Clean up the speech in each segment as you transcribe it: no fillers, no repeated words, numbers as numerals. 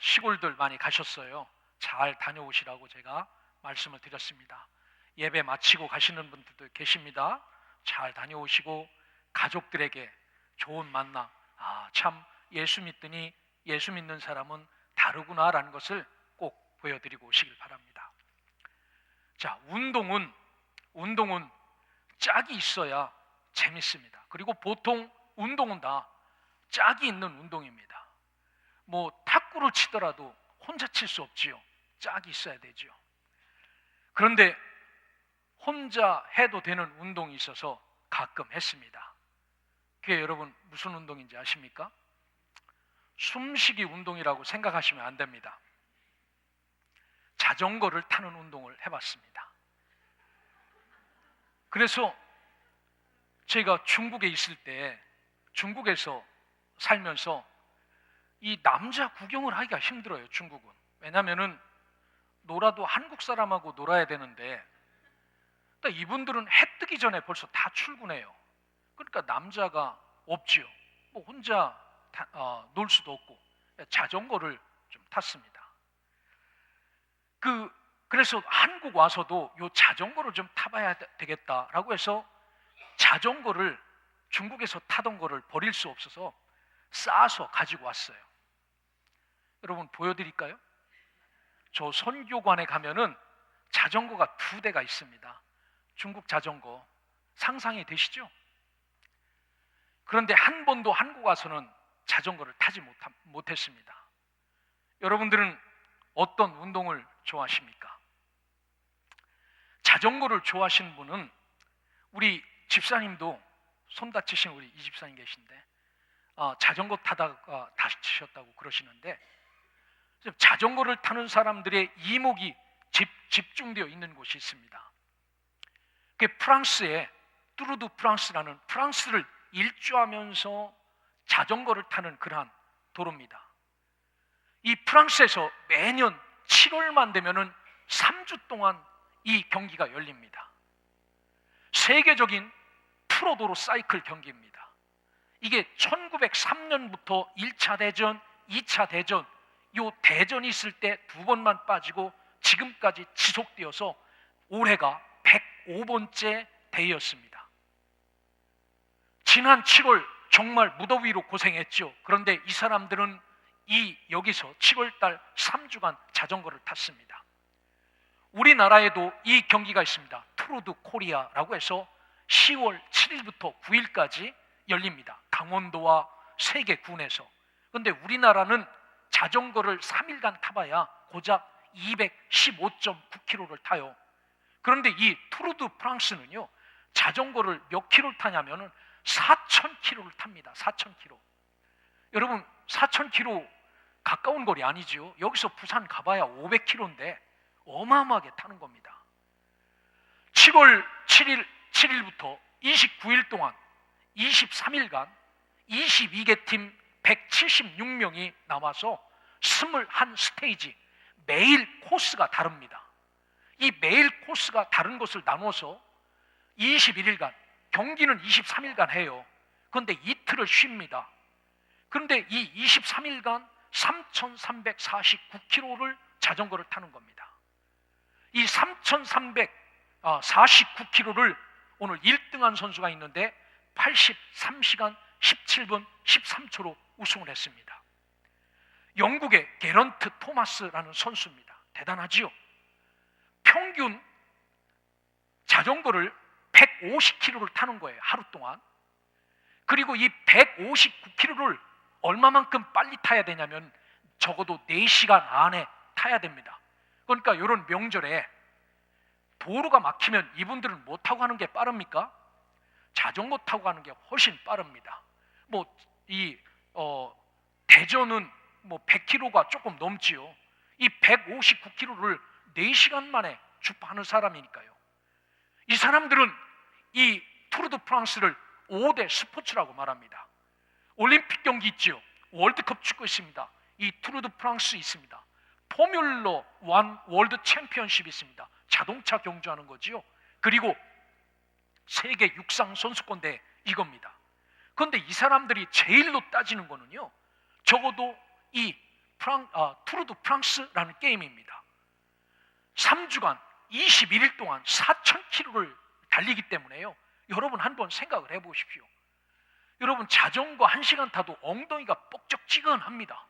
시골들 많이 가셨어요. 잘 다녀오시라고 제가 말씀을 드렸습니다. 예배 마치고 가시는 분들도 계십니다. 잘 다녀오시고 가족들에게 좋은 만남, 참 예수 믿더니 예수 믿는 사람은 다르구나라는 것을 꼭 보여드리고 오시길 바랍니다. 자, 운동은 짝이 있어야 재밌습니다. 그리고 보통 운동은 다 짝이 있는 운동입니다. 뭐 탁구를 치더라도 혼자 칠 수 없지요. 짝이 있어야 되죠. 그런데 혼자 해도 되는 운동이 있어서 가끔 했습니다. 그게 여러분 무슨 운동인지 아십니까? 숨쉬기 운동이라고 생각하시면 안 됩니다. 자전거를 타는 운동을 해봤습니다. 그래서 제가 중국에 있을 때, 중국에서 살면서 이 남자 구경을 하기가 힘들어요. 중국은. 왜냐하면은 놀아도 한국 사람하고 놀아야 되는데 이분들은 해 뜨기 전에 벌써 다 출근해요. 그러니까 남자가 없지요. 뭐 혼자 놀 수도 없고 자전거를 좀 탔습니다. 그래서 한국 와서도 요 자전거를 좀 타봐야 되겠다라고 해서 자전거를 중국에서 타던 거를 버릴 수 없어서 싸서 가지고 왔어요. 여러분 보여드릴까요? 저 선교관에 가면은 자전거가 2대가 있습니다. 중국 자전거 상상이 되시죠? 그런데 한 번도 한국 와서는 자전거를 타지 못했습니다. 여러분들은 어떤 운동을 좋아하십니까? 자전거를 좋아하시는 분은 우리 집사님도 손 다치신 우리 이 집사님 계신데 자전거 타다가 다치셨다고 그러시는데 자전거를 타는 사람들의 이목이 집중되어 있는 곳이 있습니다. 그게 프랑스의 뚜르드 프랑스라는 프랑스를 일주하면서 자전거를 타는 그러한 도로입니다. 이 프랑스에서 매년 7월만 되면은 3주 동안 이 경기가 열립니다. 세계적인 프로도로 사이클 경기입니다. 이게 1903년부터 1차 대전, 2차 대전, 요 대전이 있을 때 2번만 빠지고 지금까지 지속되어서 올해가 105번째 대회였습니다. 지난 7월 정말 무더위로 고생했죠. 그런데 이 사람들은 여기서 7월달 3주간 자전거를 탔습니다. 우리나라에도 이 경기가 있습니다. 투르드 코리아라고 해서 10월 7일부터 9일까지 열립니다. 강원도와 3개 군에서. 그런데 우리나라는 자전거를 3일간 타봐야 고작 215.9km를 타요. 그런데 이 투르드 프랑스는요, 자전거를 몇 킬로를 타냐면은 4,000km를 탑니다. 4,000km. 여러분 4,000km 가까운 거리 아니죠. 여기서 부산 가봐야 500km인데 어마어마하게 타는 겁니다. 7월 7일부터 29일 동안 23일간 22개 팀 176명이 나와서 21스테이지, 매일 코스가 다릅니다. 이 매일 코스가 다른 것을 나눠서 21일간, 경기는 23일간 해요. 그런데 이틀을 쉽니다. 그런데 이 23일간 3,349km를 자전거를 타는 겁니다. 이 3,349km를 오늘 1등한 선수가 있는데 83시간 17분 13초로 우승을 했습니다. 영국의 게런트 토마스라는 선수입니다. 대단하지요? 평균 자전거를 150km를 타는 거예요. 하루 동안. 그리고 이 159km를 얼마만큼 빨리 타야 되냐면 적어도 4시간 안에 타야 됩니다. 그러니까 이런 명절에 도로가 막히면 이분들은 뭐 타고 가는 게 빠릅니까? 자전거 타고 가는 게 훨씬 빠릅니다. 대전은 100km가 조금 넘지요. 이 159km를 4시간 만에 주파하는 사람이니까요. 이 사람들은 이 투르드 프랑스를 5대 스포츠라고 말합니다. 올림픽 경기 있죠. 월드컵 축구 있습니다. 이 투르드 프랑스 있습니다. 포뮬러 1 월드 챔피언십이 있습니다. 자동차 경주하는 거지요. 그리고 세계 육상 선수권 대회 이겁니다. 그런데 이 사람들이 제일로 따지는 거는요, 적어도 이 투르 드 프랑스라는 게임입니다. 3주간 21일 동안 4,000km를 달리기 때문에요. 여러분 한번 생각을 해보십시오. 여러분 자전거 1시간 타도 엉덩이가 뻑적지근합니다.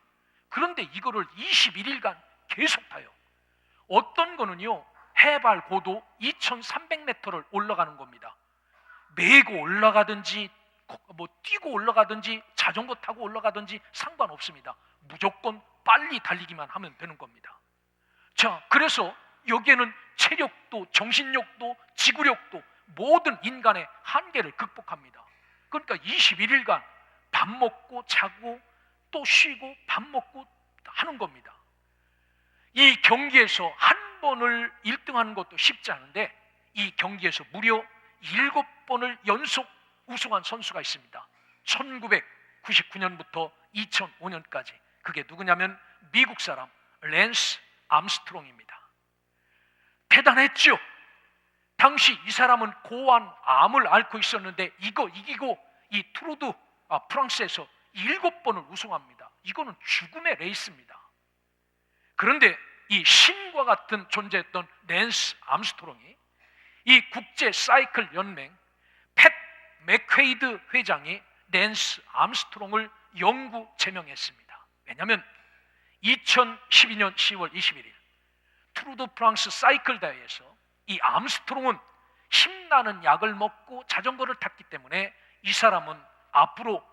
그런데 이거를 21일간 계속 타요. 어떤 거는요 해발 고도 2,300m를 올라가는 겁니다. 메고 올라가든지 뛰고 올라가든지 자전거 타고 올라가든지 상관없습니다. 무조건 빨리 달리기만 하면 되는 겁니다. 자, 그래서 여기에는 체력도 정신력도 지구력도 모든 인간의 한계를 극복합니다. 그러니까 21일간 밥 먹고 자고 또 쉬고 밥 먹고 하는 겁니다. 이 경기에서 한 번을 1등하는 것도 쉽지 않은데 이 경기에서 무려 7번을 연속 우승한 선수가 있습니다. 1999년부터 2005년까지. 그게 누구냐면 미국 사람 랜스 암스트롱입니다. 대단했죠. 당시 이 사람은 고환 암을 앓고 있었는데 이거 이기고 이 투르 드 프랑스에서 7번을 우승합니다. 이거는 죽음의 레이스입니다. 그런데 이 신과 같은 존재였던 랜스 암스트롱이 이 국제 사이클 연맹 팻 맥퀘이드 회장이 랜스 암스트롱을 영구 제명했습니다. 왜냐하면 2012년 10월 21일 투르 드 프랑스 사이클 대회에서 이 암스트롱은 힘나는 약을 먹고 자전거를 탔기 때문에 이 사람은 앞으로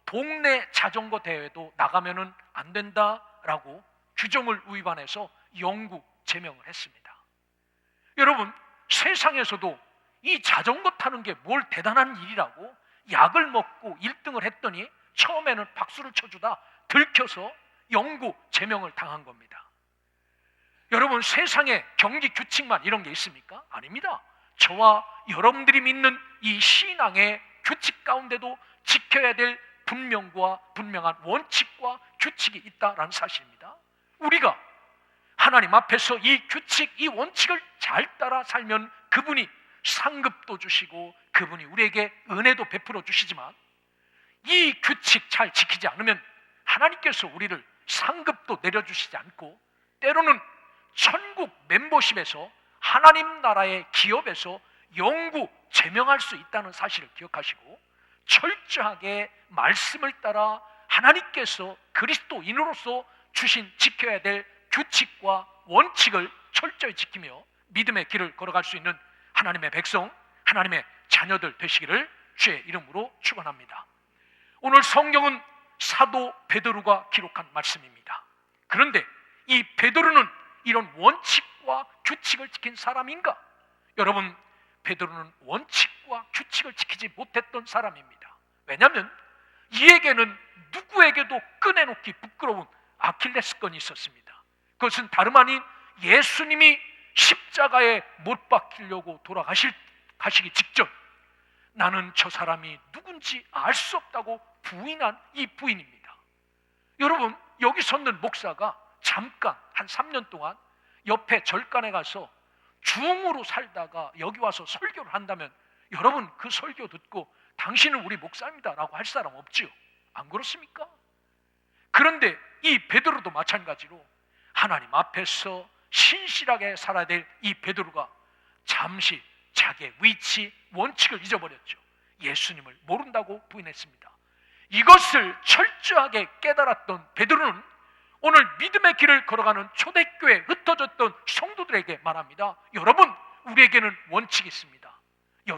동네 자전거 대회도 나가면은 안 된다라고 규정을 위반해서 영구 제명을 했습니다. 여러분 세상에서도 이 자전거 타는 게 뭘 대단한 일이라고 약을 먹고 1등을 했더니 처음에는 박수를 쳐주다 들켜서 영구 제명을 당한 겁니다. 여러분 세상에 경기 규칙만 이런 게 있습니까? 아닙니다. 저와 여러분들이 믿는 이 신앙의 규칙 가운데도 지켜야 될 분명한 원칙과 규칙이 있다라는 사실입니다. 우리가 하나님 앞에서 이 규칙, 이 원칙을 잘 따라 살면 그분이 상급도 주시고 그분이 우리에게 은혜도 베풀어 주시지만 이 규칙 잘 지키지 않으면 하나님께서 우리를 상급도 내려주시지 않고 때로는 천국 멤버십에서 하나님 나라의 기업에서 영구 제명할 수 있다는 사실을 기억하시고 철저하게 말씀을 따라 하나님께서 그리스도인으로서 주신 지켜야 될 규칙과 원칙을 철저히 지키며 믿음의 길을 걸어갈 수 있는 하나님의 백성, 하나님의 자녀들 되시기를 주의 이름으로 축원합니다. 오늘 성경은 사도 베드로가 기록한 말씀입니다. 그런데 이 베드로는 이런 원칙과 규칙을 지킨 사람인가? 여러분, 베드로는 원칙과 규칙을 지키지 못했던 사람입니다. 왜냐하면 이에게는 누구에게도 꺼내놓기 부끄러운 아킬레스건이 있었습니다. 그것은 다름 아닌 예수님이 십자가에 못 박히려고 가시기 직전 나는 저 사람이 누군지 알 수 없다고 부인한 이 부인입니다. 여러분, 여기 섰는 목사가 잠깐 한 3년 동안 옆에 절간에 가서 중으로 살다가 여기 와서 설교를 한다면 여러분 그 설교 듣고 당신은 우리 목사입니다 라고 할 사람 없지요? 안 그렇습니까? 그런데 이 베드로도 마찬가지로 하나님 앞에서 신실하게 살아야 될 이 베드로가 잠시 자기의 위치, 원칙을 잊어버렸죠. 예수님을 모른다고 부인했습니다. 이것을 철저하게 깨달았던 베드로는 오늘 믿음의 길을 걸어가는 초대교회에 흩어졌던 성도들에게 말합니다. 여러분, 우리에게는 원칙이 있습니다.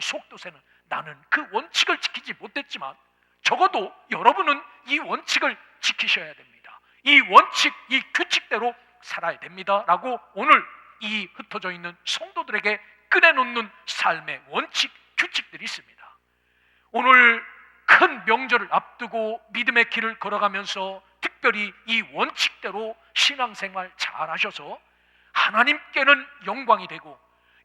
속도세는 나는 그 원칙을 지키지 못했지만 적어도 여러분은 이 원칙을 지키셔야 됩니다. 이 원칙, 이 규칙대로 살아야 됩니다 라고 오늘 이 흩어져 있는 성도들에게 꺼내놓는 삶의 원칙, 규칙들이 있습니다. 오늘 큰 명절을 앞두고 믿음의 길을 걸어가면서 특별히 이 원칙대로 신앙생활 잘 하셔서 하나님께는 영광이 되고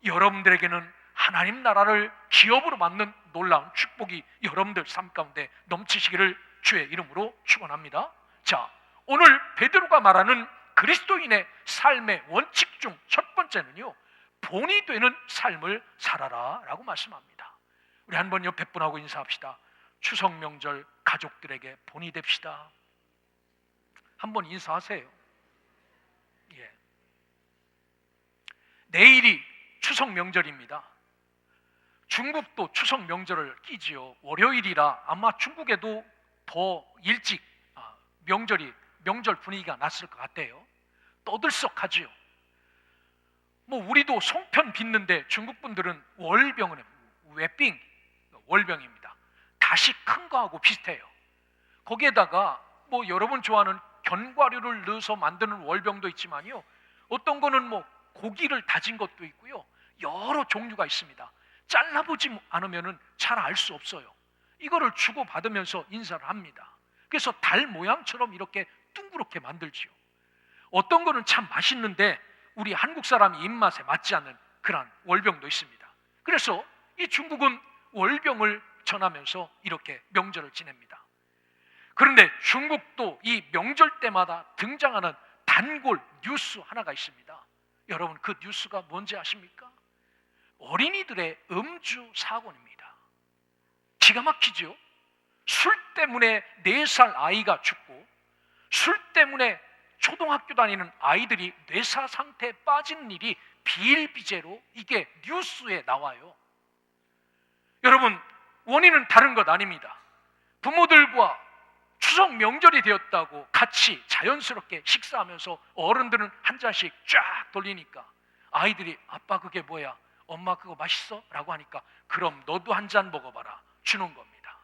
여러분들에게는 하나님 나라를 기업으로 만든 놀라운 축복이 여러분들 삶 가운데 넘치시기를 주의 이름으로 축원합니다. 자, 오늘 베드로가 말하는 그리스도인의 삶의 원칙 중 첫 번째는요, 본이 되는 삶을 살아라 라고 말씀합니다. 우리 한번 옆에 분하고 인사합시다. 추석 명절 가족들에게 본이 됩시다. 한번 인사하세요. 예. 내일이 추석 명절입니다. 중국도 추석 명절을 끼지요. 월요일이라 아마 중국에도 더 일찍 명절 분위기가 났을 것 같아요. 떠들썩하지요. 우리도 송편 빚는데 중국 분들은 월병은 웨빙 월병입니다. 다시 큰 거하고 비슷해요. 거기에다가 여러분 좋아하는 견과류를 넣어서 만드는 월병도 있지만요, 어떤 거는 고기를 다진 것도 있고요, 여러 종류가 있습니다. 잘라보지 않으면 잘 알 수 없어요. 이거를 주고받으면서 인사를 합니다. 그래서 달 모양처럼 이렇게 둥그렇게 만들지요. 어떤 거는 참 맛있는데 우리 한국 사람이 입맛에 맞지 않는 그런 월병도 있습니다. 그래서 이 중국은 월병을 전하면서 이렇게 명절을 지냅니다. 그런데 중국도 이 명절 때마다 등장하는 단골 뉴스 하나가 있습니다. 여러분, 그 뉴스가 뭔지 아십니까? 어린이들의 음주 사고입니다. 기가 막히죠? 술 때문에 4살 아이가 죽고, 술 때문에 초등학교 다니는 아이들이 뇌사 상태에 빠지는 일이 비일비재로 이게 뉴스에 나와요. 여러분, 원인은 다른 것 아닙니다. 부모들과 추석 명절이 되었다고 같이 자연스럽게 식사하면서 어른들은 한 잔씩 쫙 돌리니까 아이들이 아빠 그게 뭐야? 엄마 그거 맛있어? 라고 하니까 그럼 너도 한 잔 먹어봐라 주는 겁니다.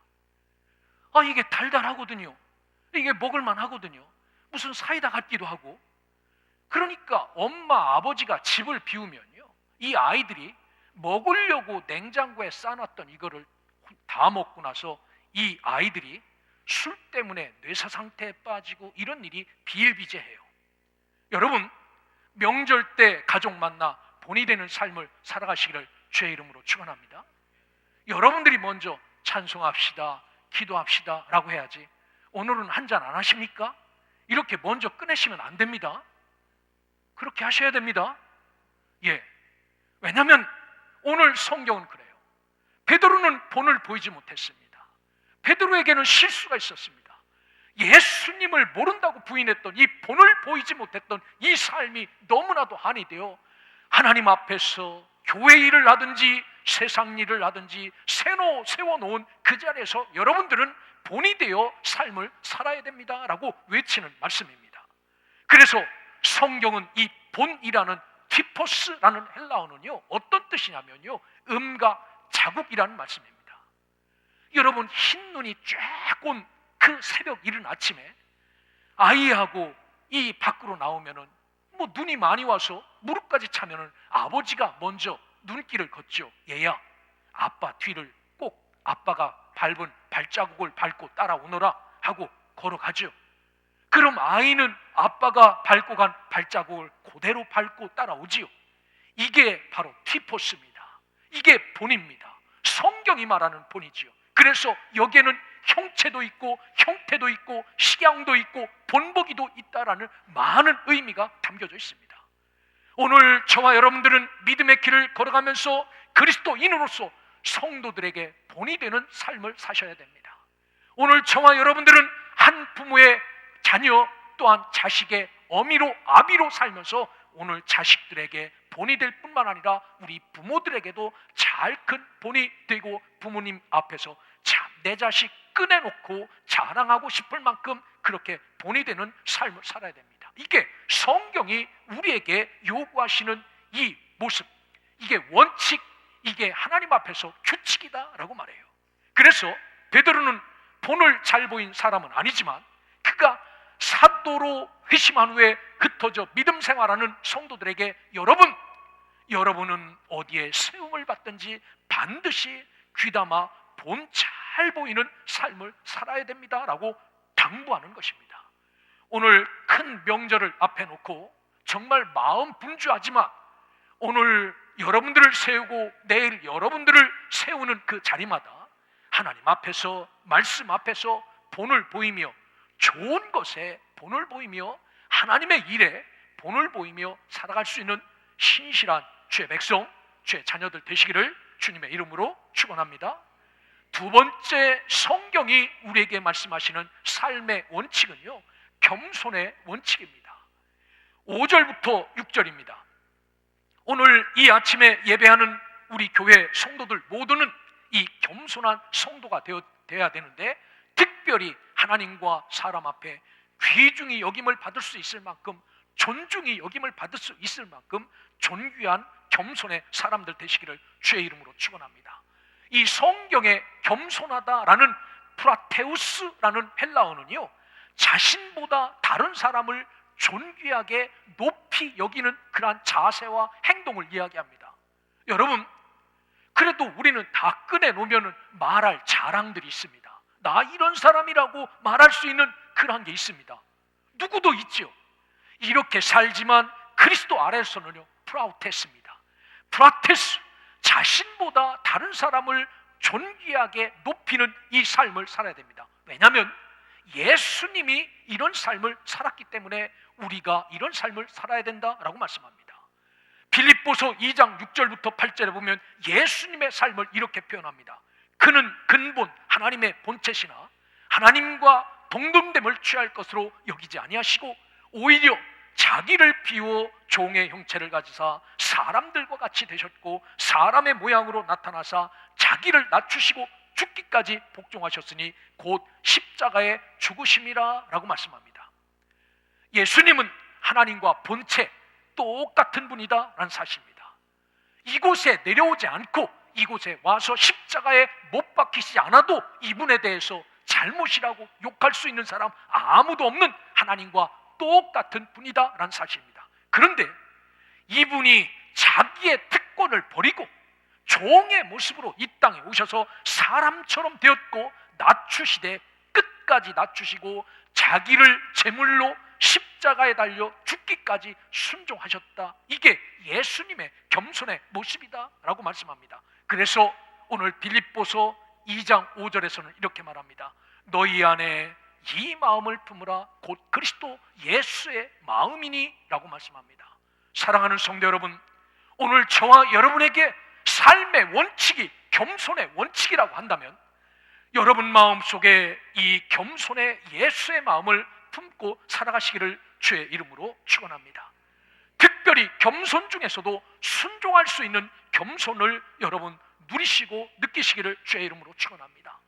이게 달달하거든요. 이게 먹을만 하거든요. 무슨 사이다 같기도 하고. 그러니까 엄마 아버지가 집을 비우면요, 이 아이들이 먹으려고 냉장고에 싸놨던 이거를 다 먹고 나서 이 아이들이 술 때문에 뇌사 상태에 빠지고 이런 일이 비일비재해요. 여러분, 명절 때 가족 만나 본이 되는 삶을 살아가시기를 주의 이름으로 축원합니다. 여러분들이 먼저 찬송합시다, 기도합시다 라고 해야지 오늘은 한 잔 안 하십니까? 이렇게 먼저 꺼내시면 안 됩니다. 그렇게 하셔야 됩니다. 예. 왜냐하면 오늘 성경은 그래요. 베드로는 본을 보이지 못했습니다. 베드로에게는 실수가 있었습니다. 예수님을 모른다고 부인했던 이 본을 보이지 못했던 이 삶이 너무나도 한이 되어 하나님 앞에서 교회 일을 하든지 세상 일을 하든지 세워놓은 그 자리에서 여러분들은 본이 되어 삶을 살아야 됩니다 라고 외치는 말씀입니다. 그래서 성경은 이 본이라는 티포스라는 헬라어는요, 어떤 뜻이냐면요, 음과 자국이라는 말씀입니다. 여러분, 흰눈이 쫙 온 그 새벽 이른 아침에 아이하고 이 밖으로 나오면은 눈이 많이 와서 무릎까지 차면은 아버지가 먼저 눈길을 걷죠. 얘야, 아빠 뒤를 꼭 아빠가 밟은 발자국을 밟고 따라오너라 하고 걸어가죠. 그럼 아이는 아빠가 밟고 간 발자국을 그대로 밟고 따라오지요. 이게 바로 티포스입니다. 이게 본입니다. 성경이 말하는 본이지요. 그래서 여기에는 형체도 있고 형태도 있고 식양도 있고 본보기도 있다라는 많은 의미가 담겨져 있습니다. 오늘 저와 여러분들은 믿음의 길을 걸어가면서 그리스도인으로서 성도들에게 본이 되는 삶을 사셔야 됩니다. 오늘 저와 여러분들은 한 부모의 자녀 또한 자식의 어미로 아비로 살면서 오늘 자식들에게 본이 될 뿐만 아니라 우리 부모들에게도 잘 큰 본이 되고 부모님 앞에서 참 내 자식 꺼내놓고 자랑하고 싶을 만큼 그렇게 본이 되는 삶을 살아야 됩니다. 이게 성경이 우리에게 요구하시는 이 모습, 이게 원칙, 이게 하나님 앞에서 규칙이다라고 말해요. 그래서 베드로는 본을 잘 보인 사람은 아니지만 그가 사도로 회심한 후에 흩어져 믿음 생활하는 성도들에게 여러분은 어디에 세움을 받든지 반드시 귀담아 본 잘 보이는 삶을 살아야 됩니다라고 당부하는 것입니다. 오늘 큰 명절을 앞에 놓고 정말 마음 분주하지만 오늘 여러분들을 세우고 내일 여러분들을 세우는 그 자리마다 하나님 앞에서 말씀 앞에서 본을 보이며 좋은 것에 본을 보이며 하나님의 일에 본을 보이며 살아갈 수 있는 신실한 주의 백성, 주의 자녀들 되시기를 주님의 이름으로 축원합니다. 두 번째 성경이 우리에게 말씀하시는 삶의 원칙은요, 겸손의 원칙입니다. 5절부터 6절입니다. 오늘 이 아침에 예배하는 우리 교회 성도들 모두는 이 겸손한 성도가 되어야 되는데, 특별히 하나님과 사람 앞에 귀중히 여김을 받을 수 있을 만큼, 존중이 여김을 받을 수 있을 만큼 존귀한 겸손의 사람들 되시기를 주의 이름으로 축원합니다. 이 성경에 겸손하다라는 프라테우스라는 헬라어는요, 자신보다 다른 사람을 존귀하게 높이 여기는 그러한 자세와 행동을 이야기합니다. 여러분, 그래도 우리는 다 꺼내놓으면 말할 자랑들이 있습니다. 나 이런 사람이라고 말할 수 있는 그런 게 있습니다. 누구도 있죠. 이렇게 살지만 그리스도 아래에서는요, 프라우테스입니다. 프라테스, 자신보다 다른 사람을 존귀하게 높이는 이 삶을 살아야 됩니다. 왜냐하면 예수님이 이런 삶을 살았기 때문에 우리가 이런 삶을 살아야 된다라고 말씀합니다. 빌립보서 2장 6절부터 8절에 보면 예수님의 삶을 이렇게 표현합니다. 그는 근본 하나님의 본체시나 하나님과 동등됨을 취할 것으로 여기지 아니하시고 오히려 자기를 비워 종의 형체를 가지사 사람들과 같이 되셨고 사람의 모양으로 나타나사 자기를 낮추시고 죽기까지 복종하셨으니 곧 십자가에 죽으심이라 라고 말씀합니다. 예수님은 하나님과 본체 똑같은 분이다 라는 사실입니다. 이곳에 내려오지 않고 이곳에 와서 십자가에 못 박히시지 않아도 이분에 대해서 잘못이라고 욕할 수 있는 사람 아무도 없는 하나님과 똑같은 분이다 라는 사실입니다. 그런데 이분이 자기의 특권을 버리고 종의 모습으로 이 땅에 오셔서 사람처럼 되었고 낮추시되 끝까지 낮추시고 자기를 제물로 십자가에 달려 죽기까지 순종하셨다. 이게 예수님의 겸손의 모습이다 라고 말씀합니다. 그래서 오늘 빌립보서 2장 5절에서는 이렇게 말합니다. 너희 안에 이 마음을 품으라 곧 그리스도 예수의 마음이니 라고 말씀합니다. 사랑하는 성도 여러분, 오늘 저와 여러분에게 삶의 원칙이 겸손의 원칙이라고 한다면 여러분 마음속에 이 겸손의 예수의 마음을 품고 살아가시기를 주의 이름으로 축원합니다. 특별히 겸손 중에서도 순종할 수 있는 겸손을 여러분 누리시고 느끼시기를 주의 이름으로 축원합니다.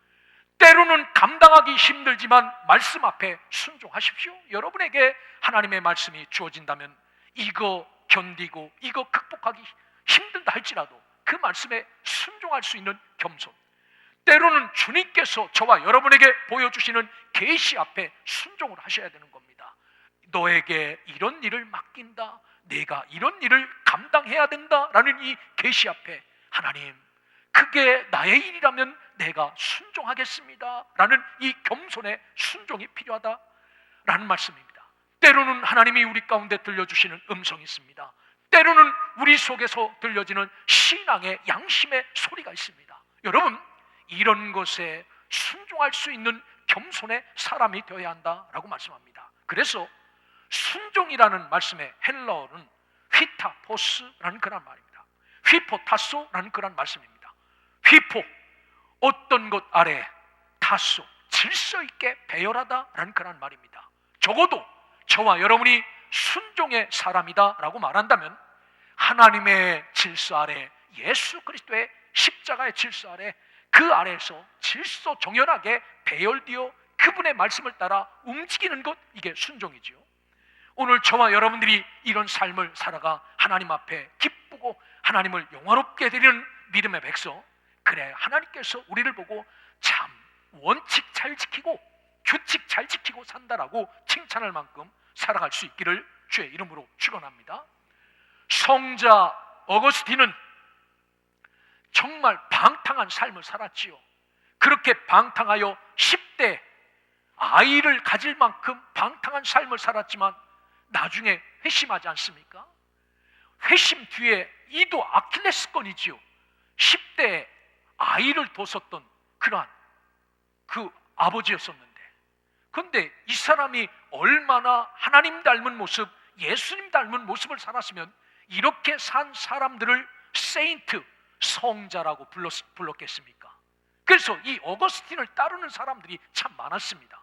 때로는 감당하기 힘들지만 말씀 앞에 순종하십시오. 여러분에게 하나님의 말씀이 주어진다면 이거 견디고 이거 극복하기 힘들다 할지라도 그 말씀에 순종할 수 있는 겸손, 때로는 주님께서 저와 여러분에게 보여주시는 계시 앞에 순종을 하셔야 되는 겁니다. 너에게 이런 일을 맡긴다, 내가 이런 일을 감당해야 된다라는 이 계시 앞에 하나님, 그게 나의 일이라면 내가 순종하겠습니다 라는 이 겸손의 순종이 필요하다라는 말씀입니다. 때로는 하나님이 우리 가운데 들려주시는 음성이 있습니다. 때로는 우리 속에서 들려지는 신앙의 양심의 소리가 있습니다. 여러분, 이런 것에 순종할 수 있는 겸손의 사람이 되어야 한다라고 말씀합니다. 그래서 순종이라는 말씀의 헬라어는 휘타포스라는 그런 말입니다. 휘포타소라는 그런 말씀입니다. 휘포, 어떤 것 아래, 타소, 질서 있게 배열하다라는 그런 말입니다. 적어도 저와 여러분이 순종의 사람이다라고 말한다면 하나님의 질서 아래, 예수 그리스도의 십자가의 질서 아래, 그 아래에서 질서 정연하게 배열되어 그분의 말씀을 따라 움직이는 것, 이게 순종이지요. 오늘 저와 여러분들이 이런 삶을 살아가 하나님 앞에 기쁘고 하나님을 영화롭게 드리는 믿음의 백성, 그래 하나님께서 우리를 보고 참 원칙 잘 지키고 규칙 잘 지키고 산다라고 칭찬할 만큼 살아갈 수 있기를 주의 이름으로 축원합니다. 성자 어거스틴은 정말 방탕한 삶을 살았지요. 그렇게 방탕하여 10대 아이를 가질 만큼 방탕한 삶을 살았지만 나중에 회심하지 않습니까? 회심 뒤에 이도 아킬레스건이지요. 10대 아이를 뒀었던 그러한 그 아버지였었는데, 그런데 이 사람이 얼마나 하나님 닮은 모습, 예수님 닮은 모습을 살았으면 이렇게 산 사람들을 세인트, 성자라고 불렀겠습니까? 그래서 이 어거스틴을 따르는 사람들이 참 많았습니다.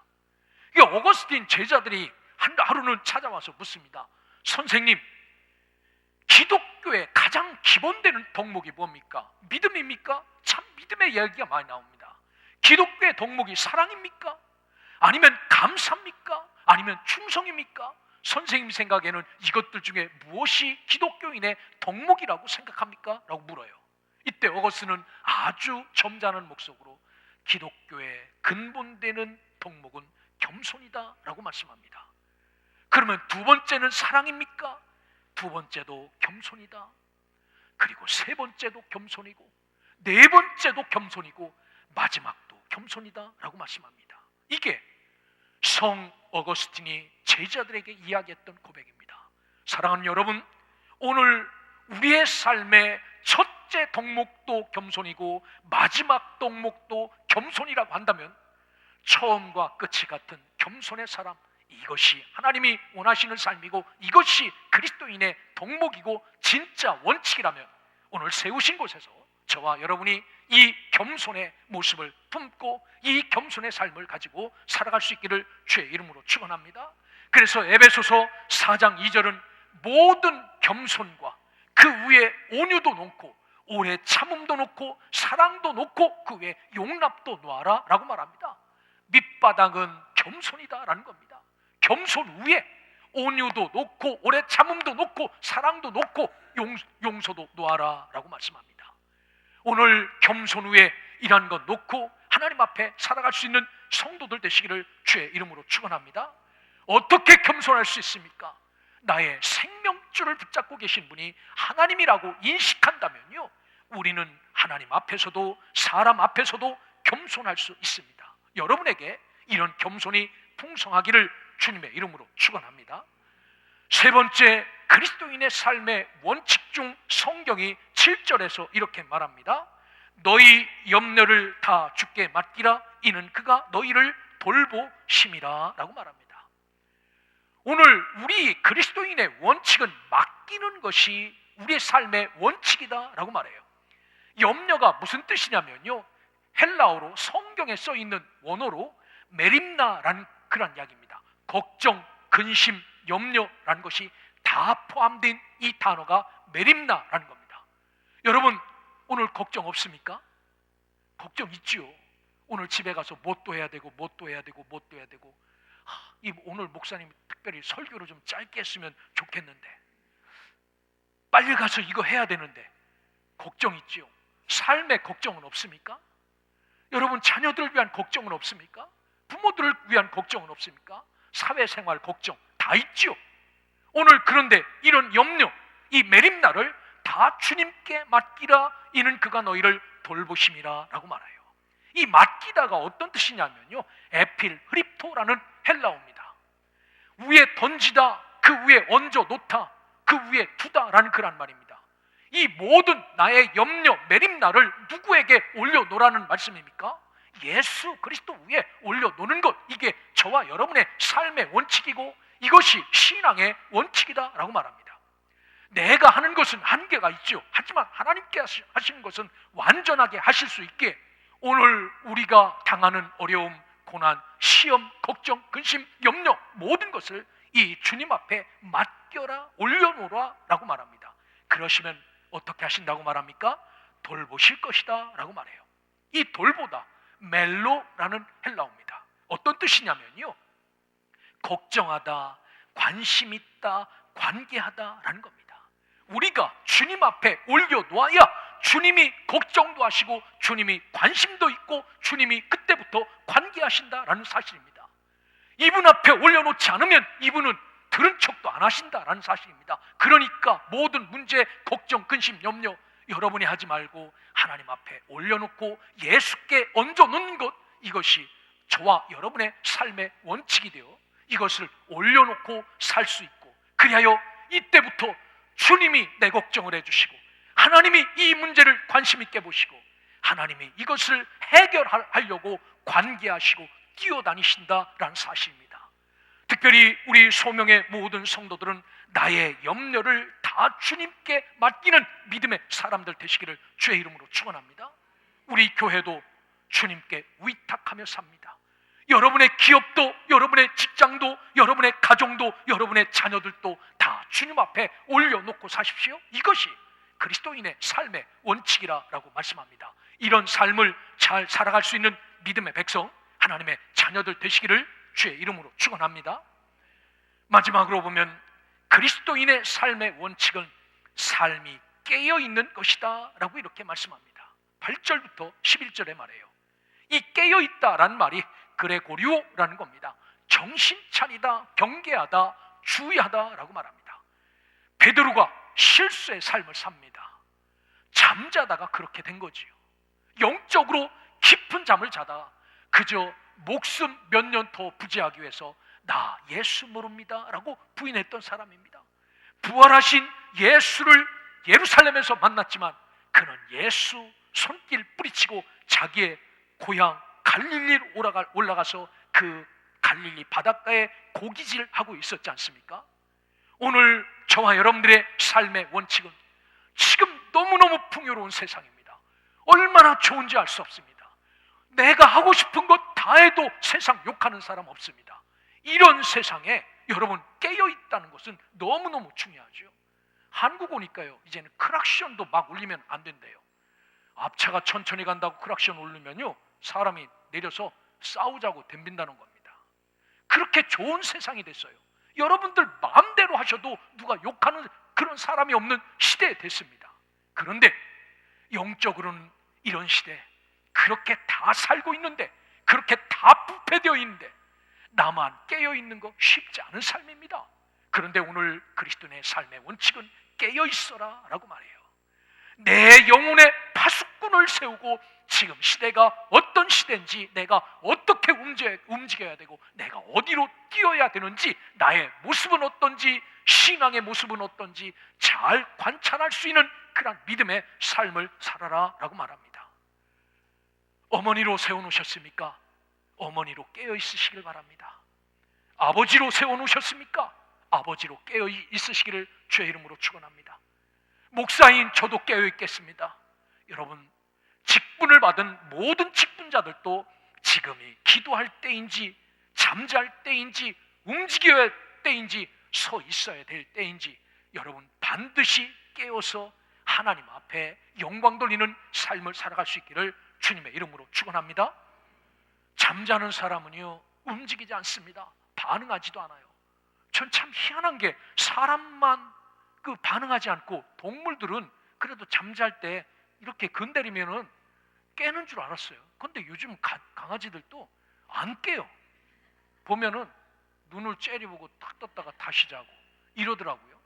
이 어거스틴 제자들이 하루는 찾아와서 묻습니다. 선생님, 기독교의 가장 기본되는 덕목이 뭡니까? 믿음입니까? 참 믿음의 이야기가 많이 나옵니다. 기독교의 덕목이 사랑입니까? 아니면 감사입니까? 아니면 충성입니까? 선생님 생각에는 이것들 중에 무엇이 기독교인의 덕목이라고 생각합니까? 라고 물어요. 이때 어거스는 아주 점잖은 목소리로 기독교의 근본되는 덕목은 겸손이다 라고 말씀합니다. 그러면 두 번째는 사랑입니까? 두 번째도 겸손이다. 그리고 세 번째도 겸손이고 네 번째도 겸손이고 마지막도 겸손이다 라고 말씀합니다. 이게 성 어거스틴이 제자들에게 이야기했던 고백입니다. 사랑하는 여러분, 오늘 우리의 삶의 첫째 덕목도 겸손이고 마지막 덕목도 겸손이라고 한다면 처음과 끝이 같은 겸손의 사람, 이것이 하나님이 원하시는 삶이고 이것이 그리스도인의 덕목이고 진짜 원칙이라면 오늘 세우신 곳에서 저와 여러분이 이 겸손의 모습을 품고 이 겸손의 삶을 가지고 살아갈 수 있기를 주의 이름으로 축원합니다. 그래서 에베소서 4장 2절은 모든 겸손과 그 위에 온유도 놓고 오래 참음도 놓고 사랑도 놓고 그 위에 용납도 놓아라 라고 말합니다. 밑바닥은 겸손이다라는 겁니다. 겸손 위에 온유도 놓고 오래 참음도 놓고 사랑도 놓고 용서도 놓아라 라고 말씀합니다. 오늘 겸손 위에 이런 것 놓고 하나님 앞에 살아갈 수 있는 성도들 되시기를 주의 이름으로 축원합니다. 어떻게 겸손할 수 있습니까? 나의 생명줄을 붙잡고 계신 분이 하나님이라고 인식한다면요, 우리는 하나님 앞에서도 사람 앞에서도 겸손할 수 있습니다. 여러분에게 이런 겸손이 풍성하기를 주님의 이름으로 축원합니다. 세 번째, 그리스도인의 삶의 원칙 중 성경이 7절에서 이렇게 말합니다. 너희 염려를 다 주께 맡기라, 이는 그가 너희를 돌보심이라 라고 말합니다. 오늘 우리 그리스도인의 원칙은 맡기는 것이 우리의 삶의 원칙이다 라고 말해요. 염려가 무슨 뜻이냐면요, 헬라어로 성경에 써 있는 원어로 메림나라는 그런 이야기입니다. 걱정, 근심, 염려라는 것이 다 포함된 이 단어가 메림나라는 겁니다. 여러분, 오늘 걱정 없습니까? 걱정 있지요. 오늘 집에 가서 뭣도 해야 되고 뭣도 해야 되고 뭣도 해야 되고, 오늘 목사님 특별히 설교를 좀 짧게 했으면 좋겠는데, 빨리 가서 이거 해야 되는데 걱정 있지요. 삶의 걱정은 없습니까? 여러분, 자녀들을 위한 걱정은 없습니까? 부모들을 위한 걱정은 없습니까? 사회생활 걱정 다 있죠. 오늘 그런데 이런 염려, 이 메림나를 다 주님께 맡기라, 이는 그가 너희를 돌보심이라 라고 말해요. 이 맡기다가 어떤 뜻이냐면요, 에필 흐립토라는 헬라어입니다. 위에 던지다, 그 위에 얹어 놓다, 그 위에 두다라는 그런 말입니다. 이 모든 나의 염려, 메림나를 누구에게 올려놓으라는 말씀입니까? 예수 그리스도 위에 올려놓는 것, 이게 저와 여러분의 삶의 원칙이고 이것이 신앙의 원칙이다 라고 말합니다. 내가 하는 것은 한계가 있죠. 하지만 하나님께 하시는 것은 완전하게 하실 수 있게 오늘 우리가 당하는 어려움, 고난, 시험, 걱정, 근심, 염려 모든 것을 이 주님 앞에 맡겨라, 올려놓으라 라고 말합니다. 그러시면 어떻게 하신다고 말합니까? 돌보실 것이다 라고 말해요. 이 돌보다 멜로라는 헬라어입니다. 어떤 뜻이냐면요, 걱정하다, 관심 있다, 관계하다라는 겁니다. 우리가 주님 앞에 올려놓아야 주님이 걱정도 하시고 주님이 관심도 있고 주님이 그때부터 관계하신다라는 사실입니다. 이분 앞에 올려놓지 않으면 이분은 들은 척도 안 하신다라는 사실입니다. 그러니까 모든 문제, 걱정, 근심, 염려 여러분이 하지 말고 하나님 앞에 올려놓고 예수께 얹어놓는 것, 이것이 저와 여러분의 삶의 원칙이 되어 이것을 올려놓고 살 수 있고, 그리하여 이때부터 주님이 내 걱정을 해주시고 하나님이 이 문제를 관심 있게 보시고 하나님이 이것을 해결하려고 관계하시고 뛰어다니신다라는 사실입니다. 특별히 우리 소명의 모든 성도들은 나의 염려를 다 주님께 맡기는 믿음의 사람들 되시기를 주의 이름으로 축원합니다. 우리 교회도 주님께 위탁하며 삽니다. 여러분의 기업도, 여러분의 직장도, 여러분의 가정도, 여러분의 자녀들도 다 주님 앞에 올려놓고 사십시오. 이것이 그리스도인의 삶의 원칙이라고 말씀합니다. 이런 삶을 잘 살아갈 수 있는 믿음의 백성, 하나님의 자녀들 되시기를 주의 이름으로 축원합니다. 마지막으로 보면 그리스도인의 삶의 원칙은 삶이 깨어있는 것이다 라고 이렇게 말씀합니다. 8절부터 11절에 말해요. 이 깨어있다라는 말이 그레고리오라는 겁니다. 정신 차리다, 경계하다, 주의하다 라고 말합니다. 베드로가 실수의 삶을 삽니다. 잠자다가 그렇게 된 거지요. 영적으로 깊은 잠을 자다 그저 목숨 몇 년 더 부지하기 위해서 나 예수 모릅니다 라고 부인했던 사람입니다. 부활하신 예수를 예루살렘에서 만났지만 그는 예수 손길 뿌리치고 자기의 고향 갈릴리로 올라가서 그 갈릴리 바닷가에 고기질하고 있었지 않습니까? 오늘 저와 여러분들의 삶의 원칙은 지금 너무너무 풍요로운 세상입니다. 얼마나 좋은지 알 수 없습니다. 내가 하고 싶은 것 다 해도 세상 욕하는 사람 없습니다. 이런 세상에 여러분 깨어있다는 것은 너무너무 중요하죠. 한국 오니까요, 이제는 크락션도 막 울리면 안 된대요. 앞차가 천천히 간다고 크락션 울리면요, 사람이 내려서 싸우자고 덤빈다는 겁니다. 그렇게 좋은 세상이 됐어요. 여러분들 마음대로 하셔도 누가 욕하는 그런 사람이 없는 시대에 됐습니다. 그런데 영적으로는 이런 시대에 그렇게 다 살고 있는데, 그렇게 다 부패되어 있는데 나만 깨어있는 거 쉽지 않은 삶입니다. 그런데 오늘 그리스도인의 삶의 원칙은 깨어있어라 라고 말해요. 내 영혼에 파수꾼을 세우고 지금 시대가 어떤 시대인지, 내가 어떻게 움직여야 되고 내가 어디로 뛰어야 되는지, 나의 모습은 어떤지, 신앙의 모습은 어떤지 잘 관찰할 수 있는 그런 믿음의 삶을 살아라 라고 말합니다. 어머니로 세워놓으셨습니까? 어머니로 깨어있으시길 바랍니다. 아버지로 세워놓으셨습니까? 아버지로 깨어있으시기를 주의 이름으로 축원합니다. 목사인 저도 깨어있겠습니다. 여러분, 직분을 받은 모든 직분자들도 지금이 기도할 때인지, 잠잘 때인지, 움직여야 할 때인지, 서 있어야 될 때인지 여러분 반드시 깨어서 하나님 앞에 영광 돌리는 삶을 살아갈 수 있기를 주님의 이름으로 축원합니다. 잠자는 사람은요, 움직이지 않습니다. 반응하지도 않아요. 전 참 희한한 게 사람만 반응하지 않고 동물들은 그래도 잠잘 때 이렇게 건드리면은 깨는 줄 알았어요. 근데 요즘 강아지들도 안 깨요. 보면은 눈을 째려보고 탁 떴다가 다시 자고 이러더라고요.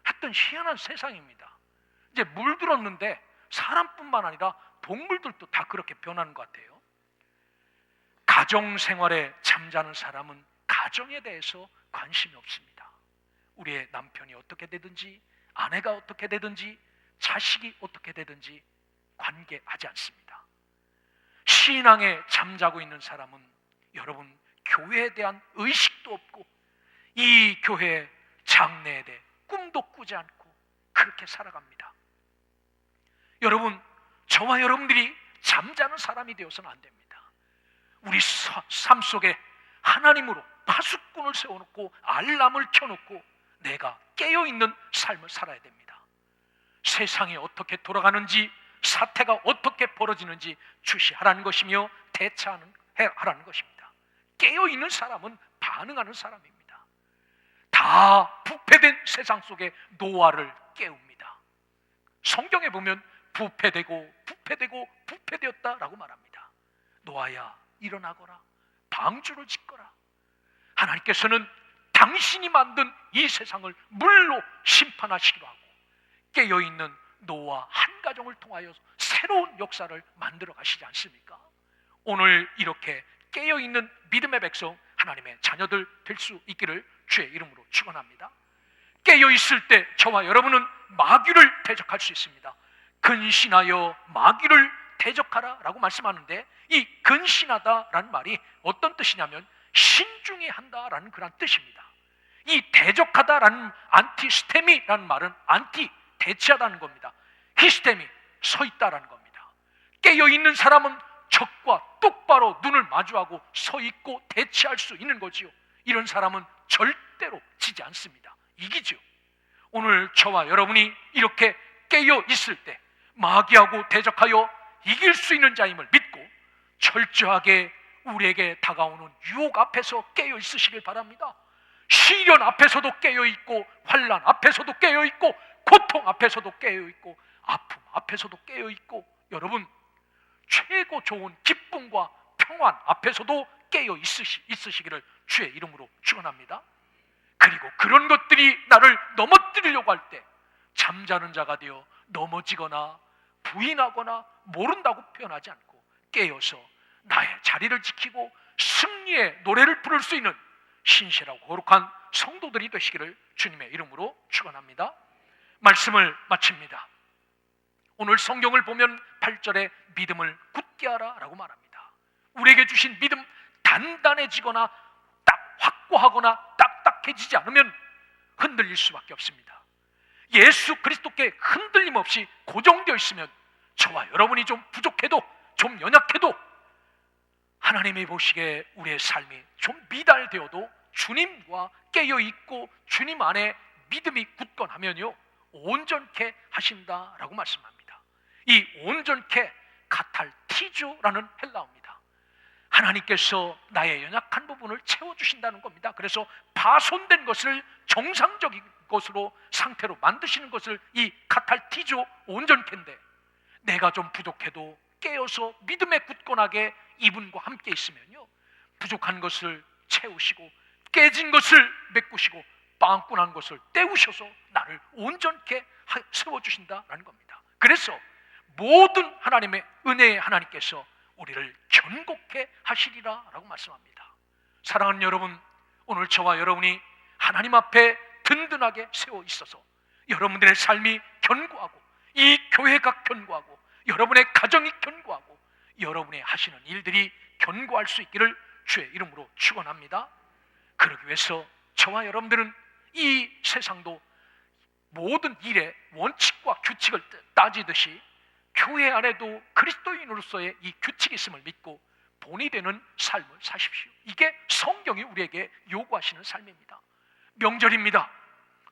하여튼 희한한 세상입니다. 이제 물들었는데 사람뿐만 아니라 동물들도 다 그렇게 변하는 것 같아요. 가정생활에 잠자는 사람은 가정에 대해서 관심이 없습니다. 우리의 남편이 어떻게 되든지, 아내가 어떻게 되든지, 자식이 어떻게 되든지 관계하지 않습니다. 신앙에 잠자고 있는 사람은 여러분 교회에 대한 의식도 없고 이 교회 장래에 대해 꿈도 꾸지 않고 그렇게 살아갑니다. 여러분, 저와 여러분들이 잠자는 사람이 되어서는 안 됩니다. 우리 삶 속에 하나님으로 파수꾼을 세워놓고 알람을 켜놓고 내가 깨어있는 삶을 살아야 됩니다. 세상이 어떻게 돌아가는지, 사태가 어떻게 벌어지는지 주시하라는 것이며 대처하라는 것입니다. 깨어있는 사람은 반응하는 사람입니다. 다 부패된 세상 속에 노아를 깨웁니다. 성경에 보면 부패되었다라고 말합니다. 노아야 일어나거라, 방주를 짓거라. 하나님께서는 당신이 만든 이 세상을 물로 심판하시기로 하고 깨어있는 노아 한 가정을 통하여 새로운 역사를 만들어 가시지 않습니까? 오늘 이렇게 깨어있는 믿음의 백성, 하나님의 자녀들 될 수 있기를 주의 이름으로 축원합니다. 깨어있을 때 저와 여러분은 마귀를 대적할 수 있습니다. 근신하여 마귀를 대적하라 라고 말씀하는데, 이 근신하다라는 말이 어떤 뜻이냐면 신중히 한다라는 그런 뜻입니다. 이 대적하다라는 안티스테미라는 말은 안티, 대치하다는 겁니다. 히스테미, 서 있다라는 겁니다. 깨어있는 사람은 적과 똑바로 눈을 마주하고 서 있고 대치할 수 있는 거지요. 이런 사람은 절대로 지지 않습니다. 이기죠. 오늘 저와 여러분이 이렇게 깨어 있을 때 마귀하고 대적하여 이길 수 있는 자임을 믿고 철저하게 우리에게 다가오는 유혹 앞에서 깨어 있으시길 바랍니다. 시련 앞에서도 깨어 있고, 환난 앞에서도 깨어 있고, 고통 앞에서도 깨어 있고, 아픔 앞에서도 깨어 있고, 여러분 최고 좋은 기쁨과 평안 앞에서도 깨어 있으시기를 주의 이름으로 축원합니다. 그리고 그런 것들이 나를 넘어뜨리려고 할 때 잠자는 자가 되어 넘어지거나 부인하거나 모른다고 표현하지 않고 깨어서 나의 자리를 지키고 승리의 노래를 부를 수 있는 신실하고 거룩한 성도들이 되시기를 주님의 이름으로 축원합니다. 말씀을 마칩니다. 오늘 성경을 보면 8절에 믿음을 굳게 하라 라고 말합니다. 우리에게 주신 믿음 단단해지거나 딱 확고하거나 딱딱해지지 않으면 흔들릴 수밖에 없습니다. 예수 그리스도께 흔들림 없이 고정되어 있으면 저와 여러분이 좀 부족해도, 좀 연약해도, 하나님이 보시기에 우리의 삶이 좀 미달되어도 주님과 깨어있고 주님 안에 믿음이 굳건하면요 온전케 하신다라고 말씀합니다. 이 온전케 카탈티조라는 헬라어입니다. 하나님께서 나의 연약한 부분을 채워주신다는 겁니다. 그래서 파손된 것을 정상적인 것으로 상태로 만드시는 것을 이 카탈티조 온전케인데, 내가 좀 부족해도 깨어서 믿음에 굳건하게 이분과 함께 있으면요 부족한 것을 채우시고 깨진 것을 메꾸시고 빵꾸난 것을 떼우셔서 나를 온전케 세워주신다라는 겁니다. 그래서 모든 하나님의 은혜의 하나님께서 우리를 견고케 하시리라 라고 말씀합니다. 사랑하는 여러분, 오늘 저와 여러분이 하나님 앞에 든든하게 세워 있어서 여러분들의 삶이 견고하고, 이 교회가 견고하고, 여러분의 가정이 견고하고, 여러분의 하시는 일들이 견고할 수 있기를 주의 이름으로 축원합니다. 그러기 위해서 저와 여러분들은 이 세상도 모든 일의 원칙과 규칙을 따지듯이 교회 안에도 그리스도인으로서의 이 규칙이 있음을 믿고 본이 되는 삶을 사십시오. 이게 성경이 우리에게 요구하시는 삶입니다. 명절입니다.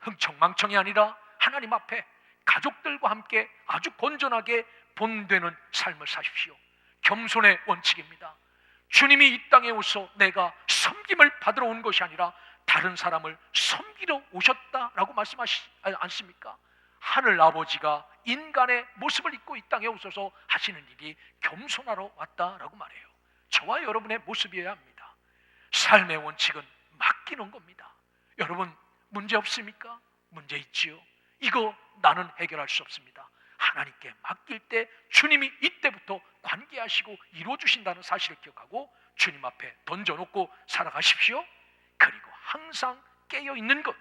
흥청망청이 아니라 하나님 앞에 가족들과 함께 아주 건전하게 본되는 삶을 사십시오. 겸손의 원칙입니다. 주님이 이 땅에 오셔 내가 섬김을 받으러 온 것이 아니라 다른 사람을 섬기러 오셨다라고 말씀하시지 않습니까? 하늘 아버지가 인간의 모습을 입고 이 땅에 오셔서 하시는 일이 겸손하러 왔다라고 말해요. 저와 여러분의 모습이어야 합니다. 삶의 원칙은 맡기는 겁니다. 여러분 문제 없습니까? 문제 있지요. 이거 나는 해결할 수 없습니다. 하나님께 맡길 때 주님이 이때부터 관계하시고 이루어주신다는 사실을 기억하고 주님 앞에 던져놓고 살아가십시오. 그리고 항상 깨어있는 것,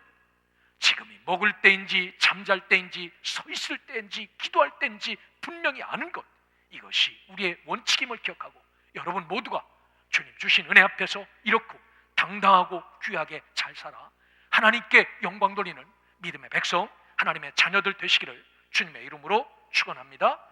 지금이 먹을 때인지 잠잘 때인지 서 있을 때인지 기도할 때인지 분명히 아는 것, 이것이 우리의 원칙임을 기억하고 여러분 모두가 주님 주신 은혜 앞에서 이렇고 당당하고 귀하게 잘 살아 하나님께 영광 돌리는 믿음의 백성, 하나님의 자녀들 되시기를 주님의 이름으로 축원합니다.